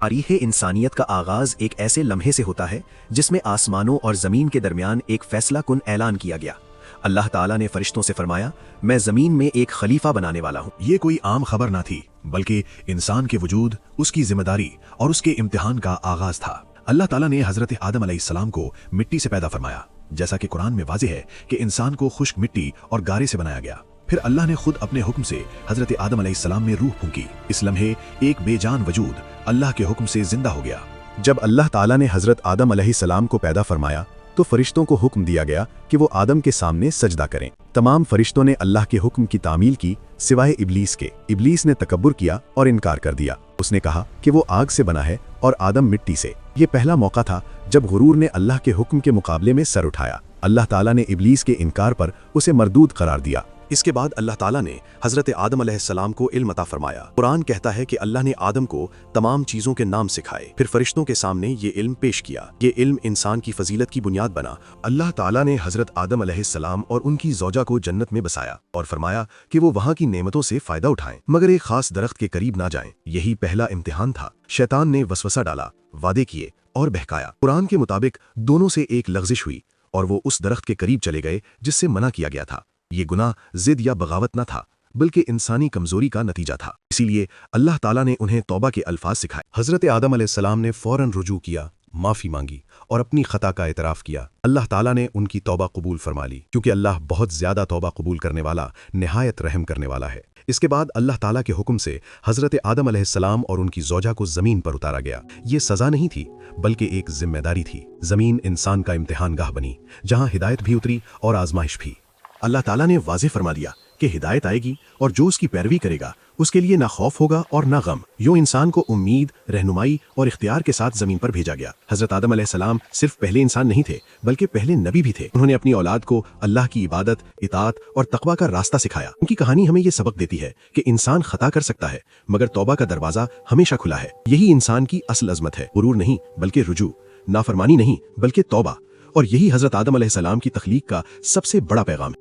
تاریخ انسانیت کا آغاز ایک ایسے لمحے سے ہوتا ہے جس میں آسمانوں اور زمین کے درمیان ایک فیصلہ کن اعلان کیا گیا۔ اللہ تعالیٰ نے فرشتوں سے فرمایا، میں زمین میں ایک خلیفہ بنانے والا ہوں۔ یہ کوئی عام خبر نہ تھی، بلکہ انسان کے وجود، اس کی ذمہ داری اور اس کے امتحان کا آغاز تھا۔ اللہ تعالیٰ نے حضرت آدم علیہ السلام کو مٹی سے پیدا فرمایا، جیسا کہ قرآن میں واضح ہے کہ انسان کو خشک مٹی اور گارے سے بنایا گیا۔ پھر اللہ نے خود اپنے حکم سے حضرت آدم علیہ السلام میں روح پھونکی۔ اس لمحے ایک بے جان وجود اللہ کے حکم سے زندہ ہو گیا۔ جب اللہ تعالیٰ نے حضرت آدم علیہ السلام کو پیدا فرمایا تو فرشتوں کو حکم دیا گیا کہ وہ آدم کے سامنے سجدہ کریں۔ تمام فرشتوں نے اللہ کے حکم کی تعمیل کی سوائے ابلیس کے۔ ابلیس نے تکبر کیا اور انکار کر دیا۔ اس نے کہا کہ وہ آگ سے بنا ہے اور آدم مٹی سے۔ یہ پہلا موقع تھا جب غرور نے اللہ کے حکم کے مقابلے میں سر اٹھایا۔ اللہ تعالیٰ نے ابلیس کے انکار پر اسے مردود قرار دیا۔ اس کے بعد اللہ تعالیٰ نے حضرت آدم علیہ السلام کو علم عطا فرمایا۔ قرآن کہتا ہے کہ اللہ نے آدم کو تمام چیزوں کے نام سکھائے، پھر فرشتوں کے سامنے یہ علم پیش کیا۔ یہ علم انسان کی فضیلت کی بنیاد بنا۔ اللہ تعالیٰ نے حضرت آدم علیہ السلام اور ان کی زوجہ کو جنت میں بسایا اور فرمایا کہ وہ وہاں کی نعمتوں سے فائدہ اٹھائیں، مگر ایک خاص درخت کے قریب نہ جائیں۔ یہی پہلا امتحان تھا۔ شیطان نے وسوسہ ڈالا، وعدے کیے اور بہکایا۔ قرآن کے مطابق دونوں سے ایک لغزش ہوئی اور وہ اس درخت کے قریب چلے گئے جس سے منع کیا گیا تھا۔ یہ گناہ ضد یا بغاوت نہ تھا، بلکہ انسانی کمزوری کا نتیجہ تھا۔ اسی لیے اللہ تعالیٰ نے انہیں توبہ کے الفاظ سکھائے۔ حضرت آدم علیہ السلام نے فوراً رجوع کیا، معافی مانگی اور اپنی خطا کا اعتراف کیا۔ اللہ تعالیٰ نے ان کی توبہ قبول فرما لی، کیونکہ اللہ بہت زیادہ توبہ قبول کرنے والا، نہایت رحم کرنے والا ہے۔ اس کے بعد اللہ تعالیٰ کے حکم سے حضرت آدم علیہ السلام اور ان کی زوجہ کو زمین پر اتارا گیا۔ یہ سزا نہیں تھی، بلکہ ایک ذمہ داری تھی۔ زمین انسان کا امتحان گاہ بنی، جہاں ہدایت بھی اتری اور آزمائش بھی۔ اللہ تعالیٰ نے واضح فرما دیا کہ ہدایت آئے گی اور جو اس کی پیروی کرے گا اس کے لیے نہ خوف ہوگا اور نہ غم۔ یوں انسان کو امید، رہنمائی اور اختیار کے ساتھ زمین پر بھیجا گیا۔ حضرت آدم علیہ السلام صرف پہلے انسان نہیں تھے، بلکہ پہلے نبی بھی تھے۔ انہوں نے اپنی اولاد کو اللہ کی عبادت، اطاعت اور تقوی کا راستہ سکھایا۔ ان کی کہانی ہمیں یہ سبق دیتی ہے کہ انسان خطا کر سکتا ہے، مگر توبہ کا دروازہ ہمیشہ کھلا ہے۔ یہی انسان کی اصل عظمت ہے، غرور نہیں بلکہ رجوع، نافرمانی نہیں بلکہ توبہ، اور یہی حضرت آدم علیہ السلام کی تخلیق کا سب سے بڑا پیغام ہے۔